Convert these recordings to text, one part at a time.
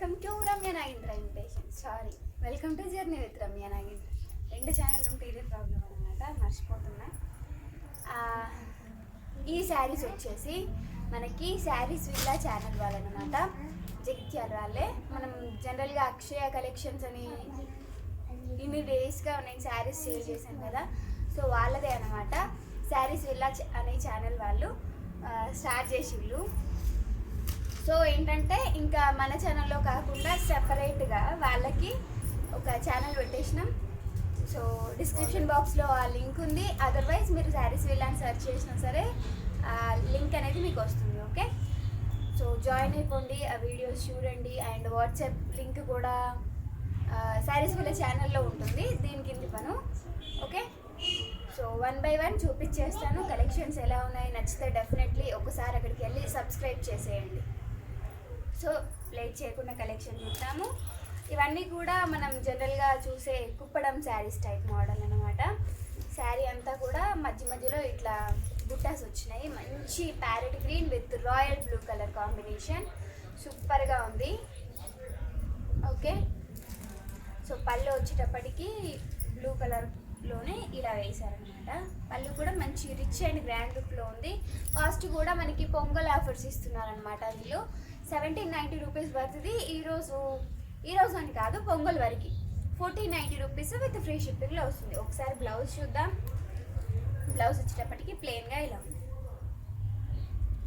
Welcome to Ramya Nagendra invitation. Sorry, welcome to journey with Ramya Nagendra. రెండు channel ఉంటే ఇదే ప్రాబ్లం అనమాట, మర్చిపోతున్నా. ఈ శారీస్ వచ్చేసి మనకి శారీస్ విల్లా ఛానల్ వాళ్ళనమాట, జగిత్యాల వాళ్ళే. మనం జనరల్గా అక్షయ కలెక్షన్స్ అని ఇన్ని డేస్గా నేను శారీస్ సేల్ చేశాను కదా, సో వాళ్ళదే అనమాట. శారీస్ విల్లా అనే ఛానల్ వాళ్ళు స్టార్ట్ చేసిళ్ళు. సో ఏంటంటే ఇంకా మన ఛానల్లో కాకుండా సెపరేట్గా వాళ్ళకి ఒక ఛానల్ పెట్టేసినాం. సో డిస్క్రిప్షన్ బాక్స్లో ఆ లింక్ ఉంది. అదర్వైజ్ మీరు శారీస్ విల్లా అని సెర్చ్ చేసినా సరే ఆ లింక్ అనేది మీకు వస్తుంది. ఓకే, సో జాయిన్ అయిపోండి, ఆ వీడియోస్ చూడండి. అండ్ వాట్సాప్ లింక్ కూడా శారీస్ విల్లా ఛానల్లో ఉంటుంది, దీని కింది పను. ఓకే, సో 1 by 1 చూపించేస్తాను. కలెక్షన్స్ ఎలా ఉన్నాయి, నచ్చితే డెఫినెట్లీ ఒకసారి అక్కడికి వెళ్ళి సబ్స్క్రైబ్ చేసేయండి. సో లేట్ చేయకుండా కలెక్షన్ చూద్దాము. ఇవన్నీ కూడా మనం జనరల్గా చూసే కుప్పడం శారీస్ టైప్ మోడల్ అనమాట. శారీ అంతా కూడా మధ్య మధ్యలో ఇట్లా బుట్టాస్ వచ్చినాయి. మంచి parrot green with royal blue colour combination, సూపర్గా ఉంది. ఓకే, సో పళ్ళు వచ్చేటప్పటికి బ్లూ కలర్లోనే ఇలా వేశారనమాట. పళ్ళు కూడా మంచి రిచ్ అండ్ గ్రాండ్ లుక్లో ఉంది. కాస్ట్ కూడా మనకి పొంగల్ ఆఫర్స్ ఇస్తున్నారనమాట. అందులో 1790 రూపీస్ పడుతుంది. ఈరోజు అని కాదు, పొంగల్ వరకు 1490 రూపీస్ విత్ ఫ్రీ షిప్పింగ్లో వస్తుంది. ఒకసారి బ్లౌజ్ చూద్దాం. బ్లౌజ్ వచ్చేటప్పటికి ప్లెయిన్గా ఇలా ఉంది.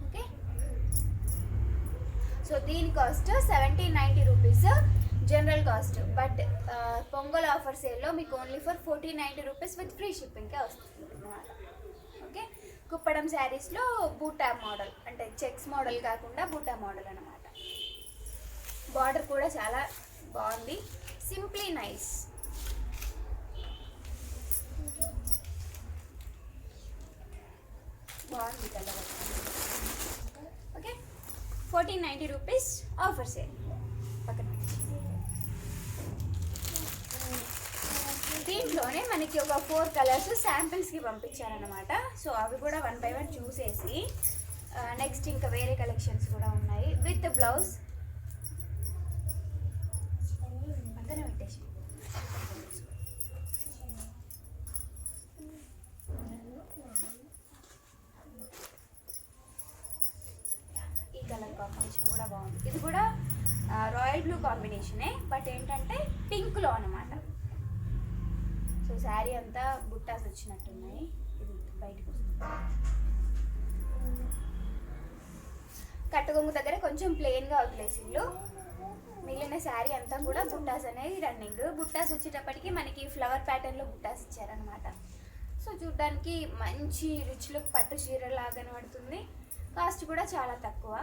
ఓకే, సో దీని cost 1790 rupees general cost. But Pongal offer సేల్లో మీకు only for 1490 rupees with free షిప్పింగ్కే వస్తుంది అన్నమాట. ఓకే, కుప్పడం శారీస్లో బూటా మోడల్, అంటే చెక్స్ మోడల్ కాకుండా బూటా మోడల్ అనమాట. బార్డర్ కూడా చాలా బాగుంది, సింప్లీ నైస్. బాగుంది colour. Okay, 1490 rupees offer sale. పక్కన దీంట్లోనే మనకి ఒక 4 కలర్స్ శాంపిల్స్కి పంపించారనమాట. సో అవి కూడా 1 by 1 చూసేసి నెక్స్ట్ ఇంకా వేరే కలెక్షన్స్ కూడా ఉన్నాయి విత్ బ్లౌజ్. పక్కన పెట్టేసి ఈ కలర్ కాంబినేషన్ కూడా బాగుంది. ఇది కూడా రాయల్ బ్లూ కాంబినేషనే, బట్ ఏంటంటే పింక్లో అనమాట. సో శారీ అంతా బుట్టాస్ వచ్చినట్టున్నాయి. ఇది బయటకు వస్తుంది. కట్టుగొంగు దగ్గర కొంచెం ప్లెయిన్గా వదిలేసిళ్ళు. మిగిలిన శారీ అంతా కూడా బుట్టాస్ అనేది రన్నింగ్. బుట్టాస్ వచ్చేటప్పటికి మనకి ఫ్లవర్ ప్యాటర్న్లో బుట్టాస్ ఇచ్చారనమాట. సో చూడ్డానికి మంచి రిచ్ లుక్ పట్టు చీరలాగా కనబడుతుంది. కాస్ట్ కూడా చాలా తక్కువ,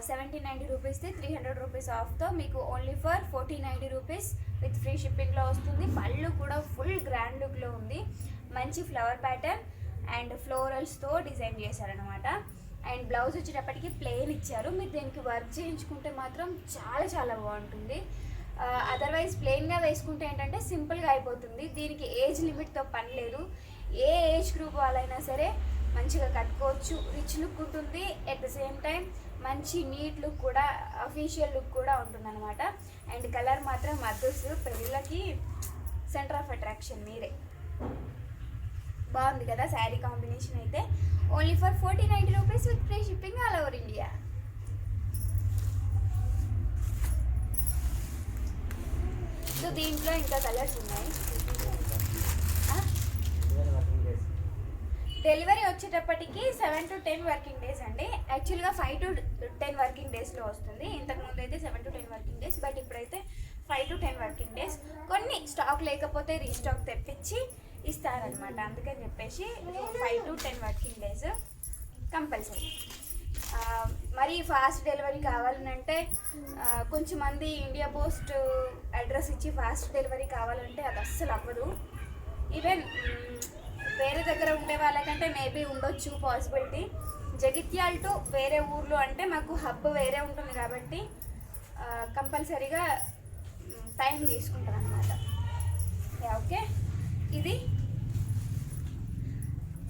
1790 రూపీస్ది 300 రూపీస్ ఆఫ్తో మీకు only for 1490 rupees with free షిప్పింగ్లో వస్తుంది. పళ్ళు కూడా ఫుల్ గ్రాండ్ లుక్లో ఉంది. మంచి ఫ్లవర్ ప్యాటర్న్ అండ్ ఫ్లోరల్స్తో డిజైన్ చేశారనమాట. అండ్ బ్లౌజ్ వచ్చేటప్పటికి ప్లెయిన్ ఇచ్చారు. మీరు దీనికి వర్క్ చేయించుకుంటే మాత్రం చాలా చాలా బాగుంటుంది. అదర్వైజ్ ప్లెయిన్గా వేసుకుంటే ఏంటంటే సింపుల్గా అయిపోతుంది. దీనికి ఏజ్ లిమిట్తో పని లేదు. ఏ ఏజ్ గ్రూప్ వాళ్ళైనా సరే మంచిగా కట్టుకోవచ్చు. రిచ్ లుక్ ఉంటుంది, ఎట్ ద సేమ్ టైం మంచి నీట్ లుక్ కూడా, అఫీషియల్ లుక్ కూడా ఉంటుంది అనమాట. అండ్ కలర్ మాత్రం మద్దూస్, పెళ్ళిళ్ళకి సెంటర్ ఆఫ్ అట్రాక్షన్ మీరే. బాగుంది కదా శారీ కాంబినేషన్ అయితే. Only for 1490 rupees with free shipping all over India. So దీంట్లో ఇంకా కలర్స్ ఉన్నాయి. డెలివరీ వచ్చేటప్పటికి 7 to 10 వర్కింగ్ డేస్ అండి. యాక్చువల్గా 5 to 10 వర్కింగ్ డేస్లో వస్తుంది. ఇంతకుముందు అయితే 7 to 10 వర్కింగ్ డేస్, బట్ ఇప్పుడైతే 5 to 10 వర్కింగ్ డేస్. కొన్ని స్టాక్ లేకపోతే రీస్టాక్ తెప్పించి ఇస్తారనమాట. అందుకని చెప్పేసి 5 to 10 వర్కింగ్ డేస్ కంపల్సరీ. మరి ఫాస్ట్ డెలివరీ కావాలంటే కొంచెంమంది ఇండియా పోస్ట్ అడ్రస్ ఇచ్చి ఫాస్ట్ డెలివరీ కావాలంటే అది అస్సలు అవ్వదు. ఈవెన్ వేరే దగ్గర ఉండే వాళ్ళకంటే మేబీ ఉండొచ్చు పాసిబిలిటీ. జగిత్యాల టు వేరే ఊర్లో అంటే మాకు హబ్ వేరే ఉంటుంది కాబట్టి కంపల్సరీగా టైం తీసుకుంటారు అనమాట. ఓకే, ఇది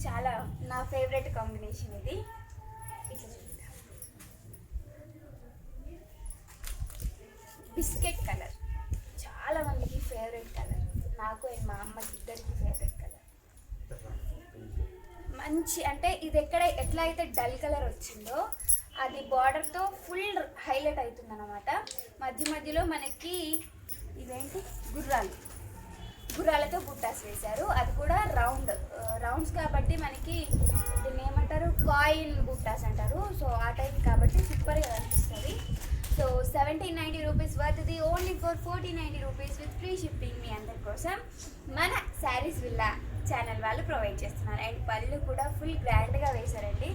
చాలా నా ఫేవరెట్ కాంబినేషన్. ఇది ఇట్లా చూద్దాం. బిస్కెట్ కలర్, చాలా మందికి ఫేవరెట్ కలర్, నాకు అండ్ మా అమ్మకి ఇద్దరికి ఫేవరెట్ కలర్. మంచి అంటే ఇది ఎట్లా అయితే డల్ కలర్ వచ్చిందో అది బార్డర్తో ఫుల్ హైలైట్ అవుతుంది అన్నమాట. మధ్య మధ్యలో మనకి ఇదేంటి గుర్రాలతో బుట్టాస్ వేశారు, అది కూడా రౌండ్స్ కాబట్టి మనకి దీన్ని ఏమంటారు, కాయిన్ బుట్టాస్ అంటారు. సో ఆ టైప్ కాబట్టి సూపర్గా కనిపిస్తుంది. సో 1790 రూపీస్ వర్త్ది, only for 1490 rupees with free shipping. మీ అందరి కోసం మన శారీస్ విల్లా ఛానల్ వాళ్ళు ప్రొవైడ్ చేస్తున్నారు. అండ్ పళ్ళు కూడా ఫుల్ గ్రాండ్గా వేశారండి,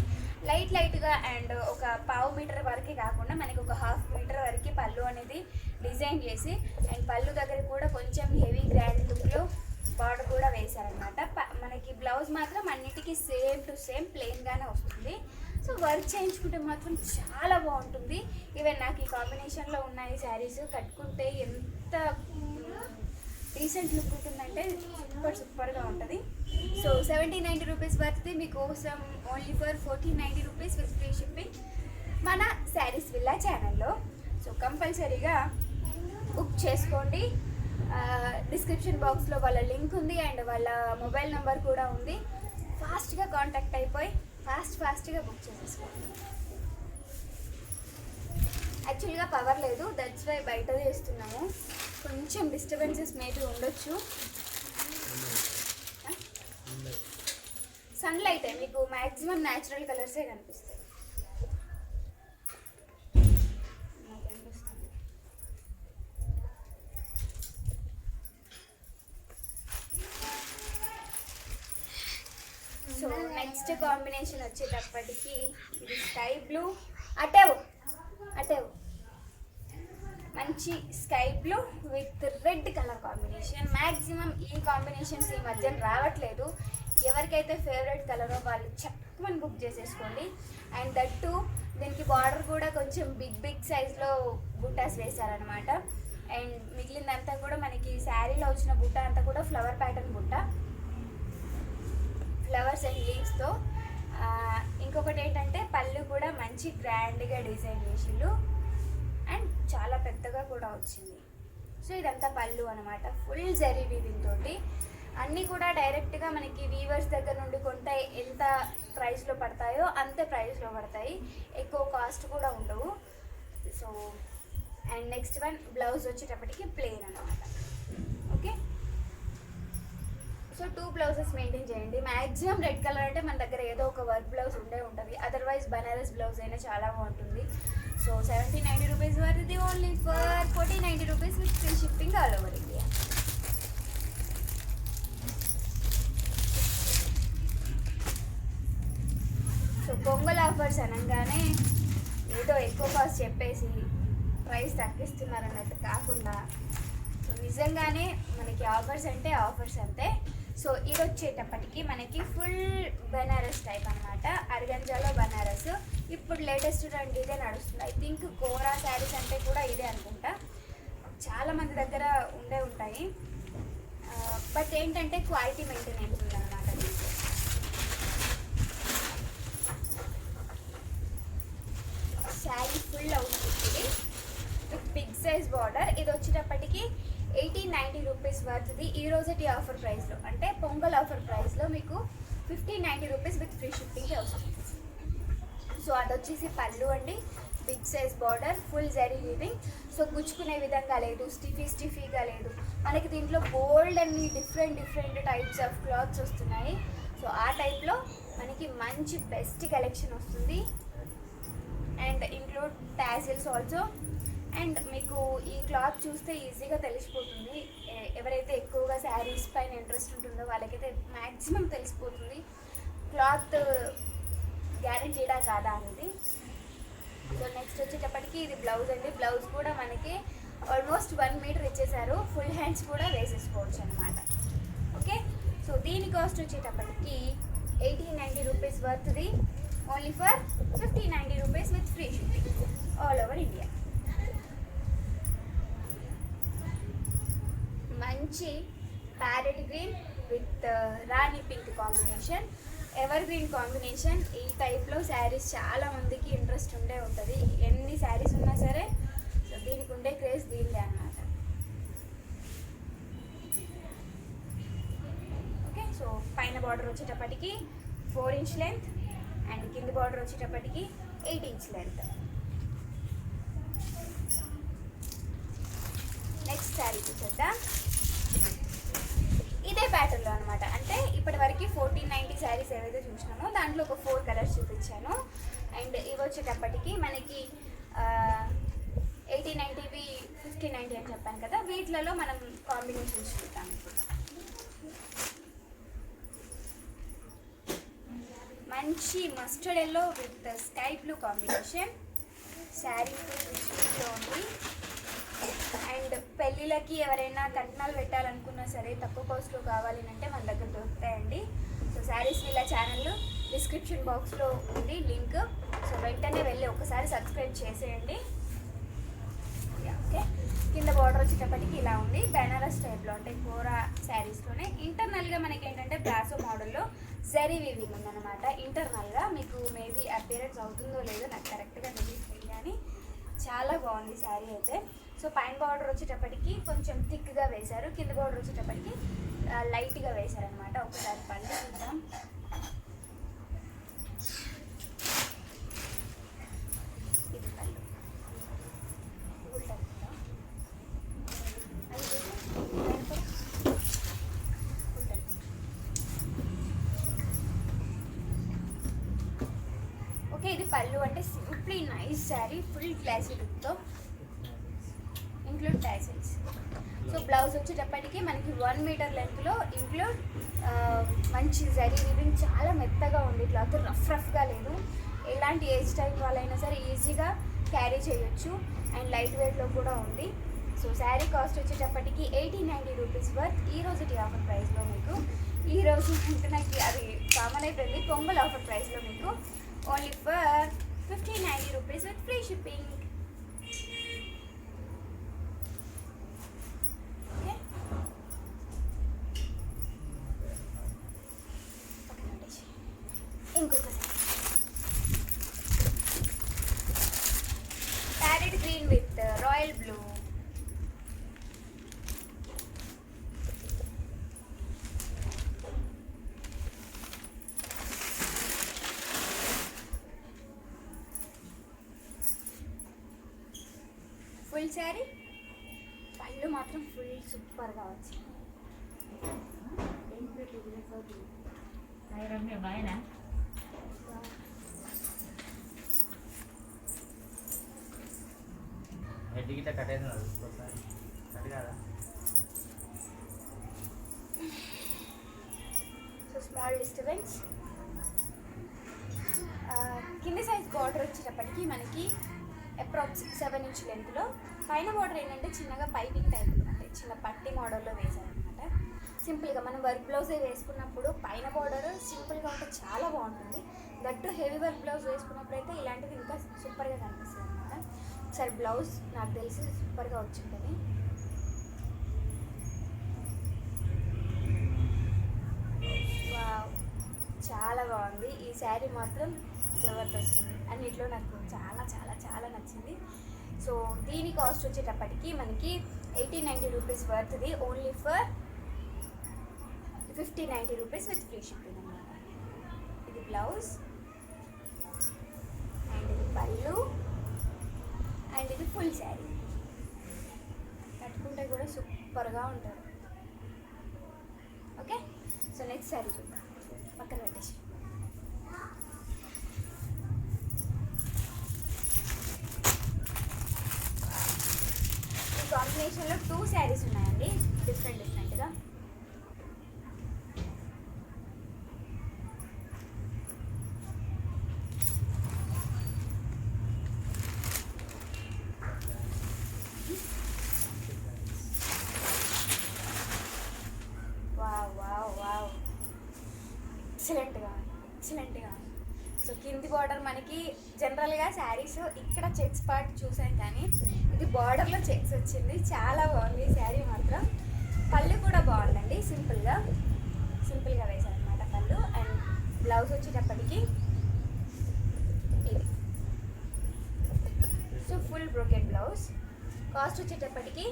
లైట్గా. అండ్ ఒక పావు మీటర్ వరకే కాకుండా మనకి ఒక హాఫ్ మీటర్ వరకు పళ్ళు అనేది డిజైన్ చేసి, అండ్ పళ్ళు దగ్గర కూడా కొంచెం హెవీ గ్రాండ్ లుక్లో బార్డర్ కూడా వేశారనమాట. మనకి బ్లౌజ్ మాత్రం అన్నిటికీ సేమ్ టు సేమ్ ప్లెయిన్గానే వస్తుంది. సో వర్క్ చేయించుకుంటే మాత్రం చాలా బాగుంటుంది. ఈవెన్ నాకు ఈ కాంబినేషన్లో ఉన్నాయి శారీస్, కట్టుకుంటే ఎంత డీసెంట్ లుక్ ఉంటుందంటే సూపర్గా ఉంటుంది. సో 1790 రూపీస్ వర్త్ది మీకోసం only for 1490 rupees with free shipping మన శారీస్ విల్లా ఛానల్లో. సో కంపల్సరీగా బుక్ చేసుకోండి. డిస్క్రిప్షన్ బాక్స్లో వాళ్ళ లింక్ ఉంది అండ్ వాళ్ళ మొబైల్ నెంబర్ కూడా ఉంది. ఫాస్ట్గా కాంటాక్ట్ అయిపోయి ఫాస్ట్గా బుక్ చేసేసుకోండి. యాక్చువల్గా పవర్ లేదు, దట్స్ వై బయట చేస్తున్నాము. కొంచెం డిస్టర్బెన్సెస్ మేబీ ఉండొచ్చు. సన్లైట్ మీకు మ్యాక్సిమం న్యాచురల్ కలర్సే కనిపిస్తాయి. సో నెక్స్ట్ కాంబినేషన్ వచ్చేటప్పటికి ఇది స్కై బ్లూ, అటెవ్ మంచి sky blue with red colour combination. Maximum ఈ కాంబినేషన్స్ ఈ మధ్యన రావట్లేదు. ఎవరికైతే ఫేవరెట్ కలరో వాళ్ళు చక్కమని బుక్ చేసేసుకోండి. అండ్ దట్టు దీనికి బార్డర్ కూడా కొంచెం బిగ్ సైజ్లో బుట్టాస్ వేశారనమాట. అండ్ మిగిలిందంతా కూడా మనకి శారీలో వచ్చిన బుట్ట అంతా కూడా ఫ్లవర్ ప్యాటర్న్ బుట్ట, ఫ్లవర్స్ అండ్ లీవ్స్తో. ఇంకొకటి ఏంటంటే పళ్ళు కూడా మంచి గ్రాండ్గా డిజైన్ చేసిళ్ళు అండ్ చాలా పెద్దగా కూడా వచ్చింది. సో ఇదంతా పళ్ళు అనమాట, ఫుల్ జరీ వీవింగ్ తోటి. అన్నీ కూడా డైరెక్ట్గా మనకి వీవర్స్ దగ్గర నుండి కొంటే ఎంత ప్రైస్లో పడతాయో అంతే ప్రైస్లో పడతాయి, ఎక్కువ కాస్ట్ కూడా ఉండవు. So and next one blouse వచ్చేటప్పటికి ప్లెయిన్ అనమాట. ఓకే, సో 2 బ్లౌజెస్ మెయింటైన్ చేయండి. మ్యాక్సిమం రెడ్ కలర్ అంటే మన దగ్గర ఏదో ఒక వర్క్ బ్లౌజ్ ఉంటుంది, అదర్వైజ్ బనారస్ బ్లౌజ్ అయినా చాలా బాగుంటుంది. సో 1790 రూపీస్ వర్త్ది, only for 1490 rupees with free shipping all over India. So Pongal offers అనగానే ఏదో ఎక్కువ కాస్ట్ చెప్పేసి ప్రైస్ తగ్గిస్తున్నారన్నట్టు కాకుండా, సో నిజంగానే మనకి ఆఫర్స్ అంటే ఆఫర్స్ అంతే. సో ఇది వచ్చేటప్పటికి మనకి ఫుల్ బనారస్ టైప్ అనమాట, అర్గంజాలో బనారస్. ఇప్పుడు లేటెస్ట్ ట్రెండ్ ఇదే నడుస్తుంది. ఐ థింక్ కోరా శారీస్ అంటే కూడా ఇదే అనుకుంటా, చాలా మంది దగ్గర ఉంటాయి. బట్ ఏంటంటే క్వాలిటీ మెయింటెనెన్స్ ఉందన్నమాట దీంట్లో. శారీ ఫుల్ అవుతుంది విత్ బిగ్ సైజ్ బార్డర్. ఇది వచ్చేటప్పటికి 1890 రూపీస్ వర్త్ది. ఈ రోజుటి ఆఫర్ ప్రైస్లో అంటే పొంగల్ ఆఫర్ ప్రైస్లో మీకు 1590 రూపీస్ విత్ ఫ్రీ షిప్పింగ్కి వస్తుంది. సో అది వచ్చేసి పళ్ళు అండి, big size border, full zari weaving. So గుచ్చుకునే విధంగా లేదు, స్టిఫీగా లేదు. మనకి దీంట్లో బోల్డ్ అన్ని డిఫరెంట్ టైప్స్ ఆఫ్ క్లాత్స్ వస్తున్నాయి. సో ఆ టైప్లో మనకి మంచి బెస్ట్ కలెక్షన్ వస్తుంది. And include tassels also. And మీకు ఈ క్లాత్ చూస్తే ఈజీగా తెలిసిపోతుంది, ఎవరైతే ఎక్కువగా శారీస్ పైన ఇంట్రెస్ట్ ఉంటుందో వాళ్ళకైతే మ్యాక్సిమం తెలిసిపోతుంది క్లాత్ గ్యారెంటీడా కాదా అనేది. సో నెక్స్ట్ వచ్చేటప్పటికి ఇది బ్లౌజ్ అండి. బ్లౌజ్ కూడా మనకి ఆల్మోస్ట్ 1 మీటర్ ఇచ్చేసారు, ఫుల్ హ్యాండ్స్ కూడా వేసేసుకోవచ్చు అనమాట. ఓకే, సో దీని కాస్ట్ వచ్చేటప్పటికి 1890 రూపీస్ వర్త్ది, only for 1590 rupees with free shipping all over India. మంచి parrot green with rani pink combination, evergreen combination. ఈ టైప్లో శారీస్ చాలా మందికి ఇంట్రెస్ట్ ఉంటుంది. ఎన్ని శారీస్ ఉన్నా సరే సో దీనికి ఉండే క్రేజ్ దీనిదే బార్డర్ వచ్చేటప్పటికి 4 ఇంచ్ లెంత్ అండ్ కింద బార్డర్ వచ్చేటప్పటికి 8 ఇంచ్ లెంత్. నెక్స్ట్ శారీ చూసేద్దాం. ఇదే ప్యాటర్న్లో అనమాట. అంటే ఇప్పటి వరకు 1490 శారీస్ ఏవైతే చూసినామో దాంట్లో ఒక 4 కలర్స్ చూపించాను. అండ్ ఇవి వచ్చేటప్పటికి మనకి 1890వి 1590 అని చెప్పాను కదా, వీటిలలో మనం కాంబినేషన్స్ చూద్దాం. మంచి mustard yellow with sky blue combination. Sari full ఉంది. అండ్ పెళ్ళిళ్ళకి ఎవరైనా కట్నాలు పెట్టాలనుకున్నా సరే తక్కువ కాస్ట్లో కావాలి అంటే మన దగ్గర దొరుకుతాయండి. సో శారీస్ వీళ్ళ ఛానల్ డిస్క్రిప్షన్ బాక్స్లో ఉంది లింక్. సో వెంటనే వెళ్ళి ఒకసారి సబ్స్క్రైబ్ చేసేయండి. ఓకే, కింద బార్డర్ వచ్చేటప్పటికి ఇలా ఉంది. బెనారస్ టైప్లో అంటే కోరా శారీస్లోనే ఇంటర్నల్గా మనకి ఏంటంటే బ్రాసో మోడల్లో జరీ వీవింగ్ ఉందన్నమాట. ఇంటర్నల్గా మీకు మేబీ అపియరెన్స్ అవుతుందో లేదో నాకు కరెక్ట్గా తెలియదు, కానీ చాలా బాగుంది శారీ అయితే. సో పైన బార్డర్ వచ్చేటప్పటికి కొంచెం థిక్గా వేశారు, కింద బార్డర్ వచ్చేటప్పటికి లైట్గా వేశారనమాట. ఒకసారి పళ్ళు చూద్దాం. ఇది పళ్ళు. ఓకే, ఇది పళ్ళు. అంటే simply nice sari, full classy లుక్తో ఇంక్లూడ్ టైసల్స్. సో బ్లౌజ్ వచ్చేటప్పటికి మనకి 1 మీటర్ లెంత్లో ఇంక్లూడ్ మంచి జరీ వీవింగ్. చాలా మెత్తగా ఉంది క్లాత్, రఫ్గా లేదు. ఎలాంటి ఏజ్ టైప్ వాళ్ళైనా సరే ఈజీగా క్యారీ చేయొచ్చు. అండ్ లైట్ వెయిట్లో కూడా ఉంది. సో శారీ కాస్ట్ వచ్చేటప్పటికి 1890 రూపీస్ వర్త్. ఈరోజు ఆఫర్ ప్రైస్లో మీకు, ఈరోజు అంటే నాకు అది కామన్ అయిపోయింది, పొంగల్ ఆఫర్ ప్రైస్లో మీకు only for 1590 rupees with free shipping. ఇంకొక parrot green with royal blue. Full sari. పళ్ళు మాత్రం ఫుల్ సూపర్గా వచ్చింది. So small disturbance. కింద సైజ్ బార్డర్ వచ్చేటప్పటికి మనకి అప్రాక్స్ 7 ఇంచ్ లెంత్లో. పైన బార్డర్ ఏంటంటే చిన్నగా పైపింగ్ టైప్, అంటే చిన్న పట్టి మోడల్లో వేశారనమాట. సింపుల్గా మనం వర్క్ బ్లౌజే వేసుకున్నప్పుడు పైన బార్డర్ సింపుల్గా ఉంటే చాలా బాగుంటుంది. దట్టు హెవీ వర్క్ బ్లౌజ్ వేసుకున్నప్పుడు అయితే ఇలాంటిది ఇంకా సూపర్గా కనిపిస్తుంది అనమాట. ఒకసారి బ్లౌజ్ నాకు తెలిసి సూపర్గా వచ్చింటుంది. వావ్, చాలా బాగుంది ఈ శారీ మాత్రం, జబర్దస్త్ ఉంది. అన్నిట్లో నాకు చాలా చాలా చాలా నచ్చింది. సో దీని కాస్ట్ వచ్చేటప్పటికి మనకి 1890 రూపీస్ వర్త్ది, only for 1590 rupees with free shipping అనమాట. ఇది బ్లౌజ్ అండ్ ఇది పళ్ళు అండ్ ఇది ఫుల్ శారీ. కట్టుకుంటే కూడా సూపర్గా ఉంటుంది. ఓకే, సో నెక్స్ట్ శారీ చూద్దాం. పక్కన పెట్టేసి ఈ కాంబినేషన్లో 2 శారీస్ ఉన్నాయండి, డిఫరెంట్గా. ఎక్సలెంట్గా. సో కింది బార్డర్ మనకి జనరల్గా శారీస్ ఇక్కడ చెక్స్ పార్ట్ చూసాం, కానీ ఇది బార్డర్లో చెక్స్ వచ్చింది. చాలా బాగుంది శారీ మాత్రం. పళ్ళు కూడా బాగుందండి, సింపుల్గా వేసారనమాట పళ్ళు. అండ్ బ్లౌజ్ వచ్చేటప్పటికి ఇది. So full brocade blouse. Cost వచ్చేటప్పటికి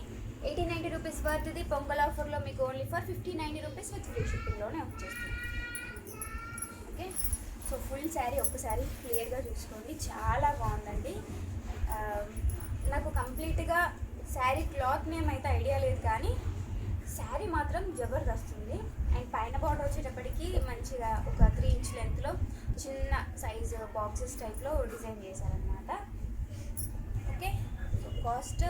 1890 రూపీస్ వర్త్ది. పొంగల్ ఆఫర్లో మీకు only for 1590 rupees with free షిప్పింగ్లోనే వచ్చేస్తుంది. సో ఫుల్ శారీ ఒక్కసారి క్లియర్గా చూసుకోండి, చాలా బాగుందండి. నాకు కంప్లీట్గా శారీ క్లాత్ నేమ్ అయితే ఐడియా లేదు, కానీ శారీ మాత్రం జబర్దస్త్ ఉంది. అండ్ పైన బార్డర్ వచ్చేటప్పటికి మంచిగా ఒక 3 ఇంచ్ లెంత్లో చిన్న సైజు బాక్సెస్ టైప్లో డిజైన్ చేశారనమాట. Okay, so cost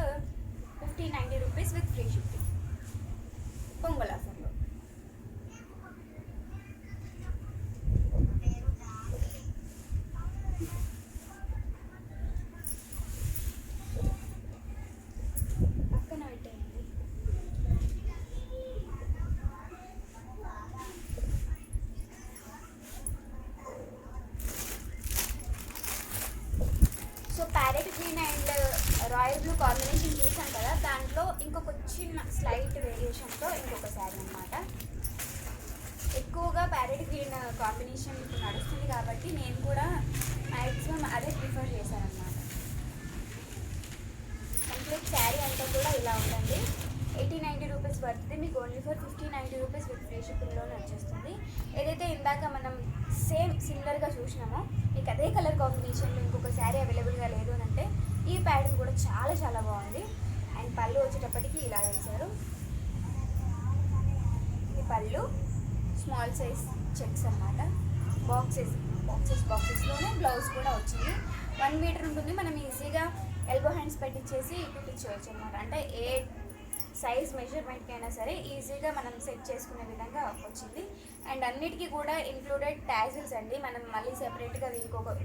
1590 rupees with free shipping pongal ఆఫర్లో. పక్కన పెట్టేయండి. So parrot green and royal blue combination చూసాం కదా, దాంట్లో ఇంకొక చిన్న స్లైట్ వేరియేషన్తో ఇంకొక శారీ అనమాట. ఎక్కువగా ప్యారెట్ గ్రీన్ కాంబినేషన్ ఇప్పుడు నడుస్తుంది కాబట్టి నేను కూడా మ్యాక్సిమం అదే ప్రిఫర్ చేశాను అనమాట. కంప్లీట్ శారీ అంతా కూడా ఇలా ఉంటుంది. 8090 రూపీస్ పడుతుంది, మీకు only for 1590 rupees with free షిప్పింగ్లోనే వచ్చేస్తుంది. ఏదైతే ఇందాక మనం సేమ్ సిమిలర్గా చూసినామో మీకు అదే కలర్ కాంబినేషన్లో ఇంకొక శారీ అవైలబుల్గా లేదు అని అంటే ఈ ప్యాటర్న్ కూడా చాలా చాలా బాగుంది. అండ్ పళ్ళు వచ్చేటప్పటికి ఇలా వేశారు. ఇది పళ్ళు స్మాల్ సైజ్ చెక్స్ అన్నమాట. బాక్సెస్లోనే బ్లౌజ్ కూడా వచ్చింది. 1 మీటర్ ఉంటుంది, మనం ఈజీగా ఎల్బో హ్యాండ్స్ పెట్టించేసి కుట్టించవచ్చు అనమాట. అంటే ఏ సైజ్ మెజర్మెంట్కి అయినా సరే ఈజీగా మనం సెట్ చేసుకునే విధంగా వచ్చింది. అండ్ అన్నిటికీ కూడా ఇంక్లూడెడ్ ట్యాజిల్స్ అండి. మనం మళ్ళీ సెపరేట్గా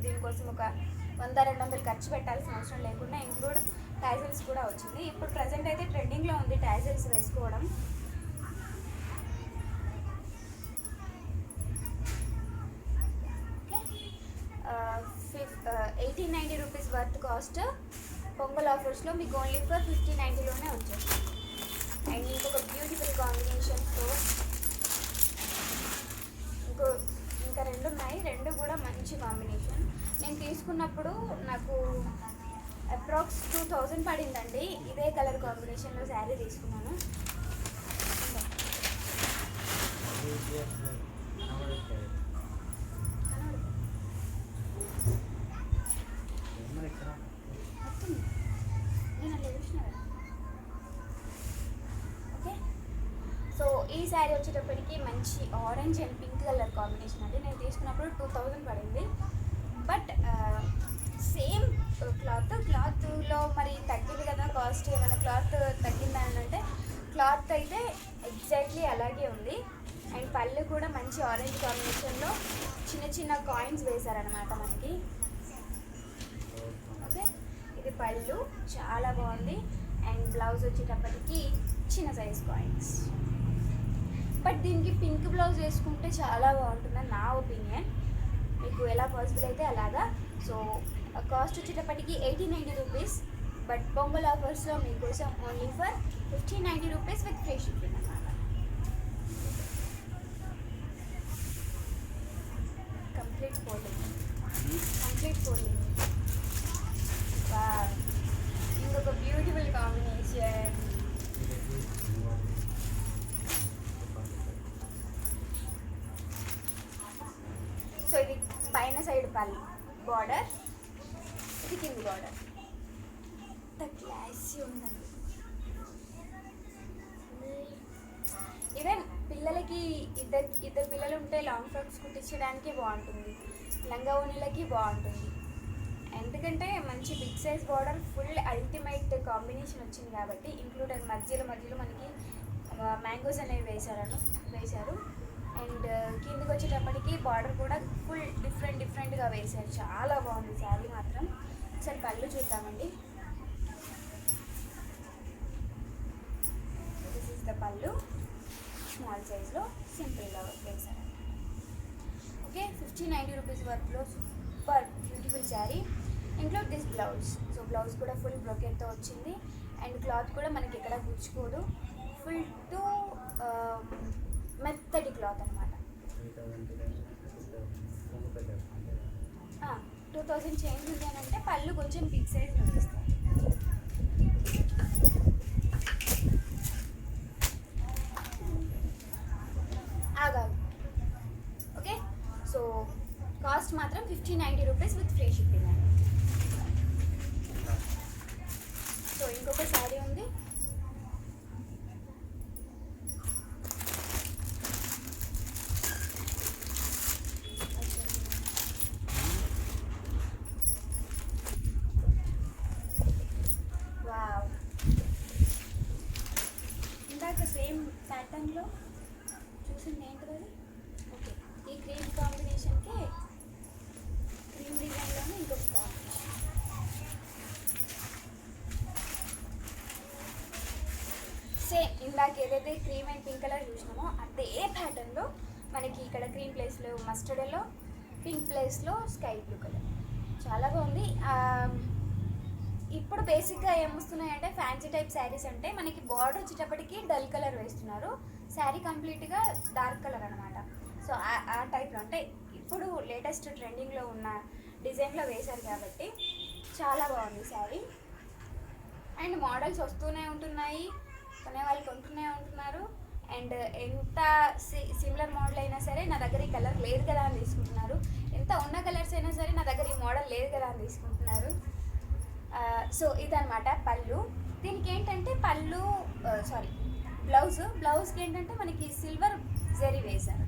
దీనికోసం ఒక 100-200 ఖర్చు పెట్టాల్సిన అవసరం లేకుండా ఇంక్లూడ్ ట్యాజిల్స్ కూడా వచ్చింది. ఇప్పుడు ప్రజెంట్ అయితే ట్రెండింగ్లో ఉంది ట్యాజిల్స్ వేసుకోవడం. Okay, 1890 rupees worth cost Pongal ఆఫర్స్లో మీకు ఓన్లీ ఫర్ 1590లోనే వచ్చేస్తుంది. అండ్ ఇంకొక బ్యూటిఫుల్ కాంబినేషన్తో ఇంకా 2 ఉన్నాయి. 2 కూడా మంచి కాంబినేషన్. నేను తీసుకున్నప్పుడు నాకు అప్రాక్స్ 2000 పడిందండి. ఇదే కలర్ కాంబినేషన్లో శారీ తీసుకున్నాను. ఓకే, సో ఈ శారీ వచ్చేటప్పటికి మంచి orange and pink colour combination అండి. నేను తీసుకున్నప్పుడు 2000 పడింది. బట్ సేమ్ క్లాత్లో మరి తగ్గింది కదా కాస్ట్, ఏమైనా క్లాత్ తగ్గిందా అని అంటే క్లాత్ అయితే ఎగ్జాక్ట్లీ అలాగే ఉంది. అండ్ పళ్ళు కూడా మంచి ఆరెంజ్ కాంబినేషన్లో చిన్న చిన్న కాయిన్స్ వేశారనమాట మనకి. ఓకే, ఇది పళ్ళు చాలా బాగుంది. అండ్ బ్లౌజ్ వచ్చేటప్పటికి చిన్న సైజ్ కాయిన్స్. బట్ దీనికి పింక్ బ్లౌజ్ వేసుకుంటే చాలా బాగుంటుందని నా ఒపీనియన్. మీకు ఎలా పాసిబుల్ అయితే అలాగా. సో కాస్ట్ వచ్చేటప్పటికి 1890 రూపీస్. బట్ పొంగల్ ఆఫర్స్లో మీకోసం only for 1590 rupees with free shipping అన్నమాట. Complete folding. ఇంకొక బ్యూటిఫుల్ కాంబినేషన్. సో ఇది పైన సైడ్ పళ్ళు బార్డర్, ఇది కింది బార్డర్. ఎంత క్లాసీ ఉందండి. ఈవెన్ పిల్లలకి ఇద్దరు పిల్లలు ఉంటే లాంగ్ ఫ్రాక్స్ కుట్టించడానికి బాగుంటుంది, లంగా ఓణీలకి బాగుంటుంది. ఎందుకంటే మంచి big size border, full ultimate combination వచ్చింది కాబట్టి ఇంక్లూడెడ్ మధ్యలో మనకి మ్యాంగోస్ అనేవి వేశారు. అండ్ కిందకి వచ్చేటప్పటికి బార్డర్ కూడా ఫుల్ డిఫరెంట్గా వేశారు. చాలా బాగుంది శారీ మాత్రం. ఒకసారి పళ్ళు చూద్దామండి. దిస్ ఇస్ ద పళ్ళు, స్మాల్ సైజ్లో సింపుల్గా వేశారు. ఓకే, 1590 రూపీస్ వర్త్లో super beautiful sari. Include this blouse. So blouse కూడా ఫుల్ బ్రోకెట్తో వచ్చింది. అండ్ క్లాత్ కూడా మనకి ఎక్కడ గుచ్చుకోదు, ఫుల్ టు మెత్తటి క్లాత్ అనమాట. 2000 చేంజ్ ఉంది అని అంటే పళ్ళు కొంచెం బిగ్ సైజ్ చూపిస్తాయి. ఆగాలి. Okay, so cost 1590 rupees with free shipping అండి. సో ఇంకొక శారీ ఉంది. వావ్, ఇందాక సేమ్ ప్యాటర్న్లో చూసింది ఏంటిది అది? ఓకే, ఈ క్రీమ్ కాంబినేషన్కి క్రీమ్ డిజైన్లోనే ఇంకొక కాంబినేషన్. సేమ్ ఇందాక ఏదైతే క్రీమ్ అండ్ పింక్ కలర్ చూసినామో అదే ప్యాటర్న్లో మనకి ఇక్కడ క్రీమ్ ప్లేస్లో మస్టర్డ్ ఎల్లో, పింక్ ప్లేస్లో స్కై బ్లూ కలర్. చాలా బాగుంది. ఇప్పుడు బేసిక్గా ఏమొస్తున్నాయంటే ఫ్యాన్సీ టైప్ శారీస్ అంటే మనకి బార్డర్ వచ్చేటప్పటికి డల్ కలర్ వేస్తున్నారు, శారీ కంప్లీట్గా డార్క్ కలర్ అనమాట. సో ఆ టైప్లో అంటే ఇప్పుడు లేటెస్ట్ ట్రెండింగ్లో ఉన్న డిజైన్లో వేశారు కాబట్టి చాలా బాగుంది శారీ. అండ్ మోడల్స్ వస్తూనే ఉంటున్నాయి, కొనే వాళ్ళు కొంటూనే ఉంటున్నారు. అండ్ ఎంత సిమిలర్ మోడల్ అయినా సరే నా దగ్గర ఈ కలర్ లేదు కదా అని తీసుకుంటున్నారు, ఎంత ఉన్న కలర్స్ అయినా సరే నా దగ్గర ఈ మోడల్ లేదు కదా అని తీసుకుంటున్నారు. సో ఇదనమాట పళ్ళు. దీనికి ఏంటంటే పళ్ళు సారీ బ్లౌజ్కి ఏంటంటే మనకి సిల్వర్ జరీ వేశారు.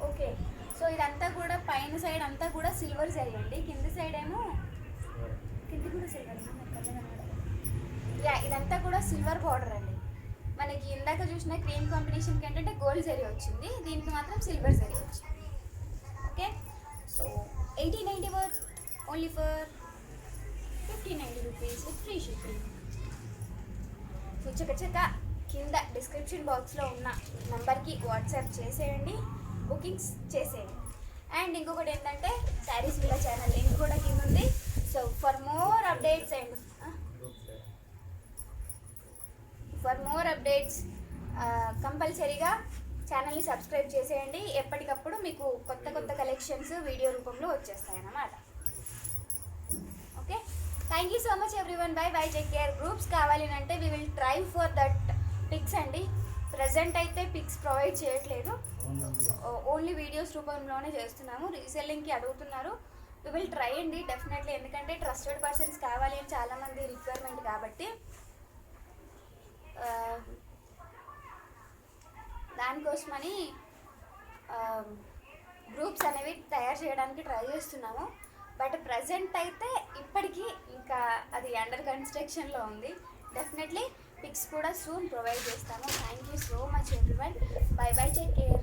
ఓకే, సో ఇదంతా కూడా పైన సైడ్ అంతా కూడా సిల్వర్ జరీ అండి, కింది సైడ్ ఏమో కింది కూడా సిల్వర్. యా, ఇదంతా కూడా సిల్వర్ బార్డర్ అండి. మనకి ఇందాక చూసిన క్రీమ్ కాంబినేషన్కి ఏంటంటే గోల్డ్ జరీ వచ్చింది, దీనికి మాత్రం సిల్వర్ జరీ వచ్చింది. Okay, so 1890 worth only for 1590 rupees with free shipping. So చక్క కింద డిస్క్రిప్షన్ బాక్స్లో ఉన్న నెంబర్కి వాట్సాప్ చేసేయండి, బుకింగ్స్ చేసేయండి. అండ్ ఇంకొకటి ఏంటంటే శారీస్ విల్లా ఛానల్ లింక్ కూడా కింద ఉంది. సో ఫర్ మోర్ అప్డేట్స్ కంపల్సరీగా ఛానల్ని సబ్స్క్రైబ్ చేసేయండి. ఎప్పటికప్పుడు మీకు కొత్త కొత్త కలెక్షన్స్ వీడియో రూపంలో వచ్చేస్తాయి అన్నమాట. Okay, thank you so much everyone. Bye bye, take care. Groups కావాలి అంటే we will try for that pics అండి. ప్రజెంట్ అయితే పిక్స్ ప్రొవైడ్ చేయట్లేదు, ఓన్లీ వీడియోస్ రూపంలోనే చేస్తున్నాము. రీసెల్లింగ్కి అడుగుతున్నారు, వీ విల్ ట్రై అండి డెఫినెట్లీ. ఎందుకంటే ట్రస్టెడ్ పర్సన్స్ కావాలి అని చాలామంది రిక్వైర్మెంట్ కాబట్టి దానికోసమని గ్రూప్స్ అనేవి తయారు చేయడానికి ట్రై చేస్తున్నాము. బట్ ప్రజెంట్ అయితే ఇప్పటికీ ఇంకా అది అండర్ కన్స్ట్రక్షన్లో ఉంది. డెఫినెట్లీ పిక్స్ కూడా సూన్ ప్రొవైడ్ చేస్తాము. Thank you so much everyone. Bye bye, take care.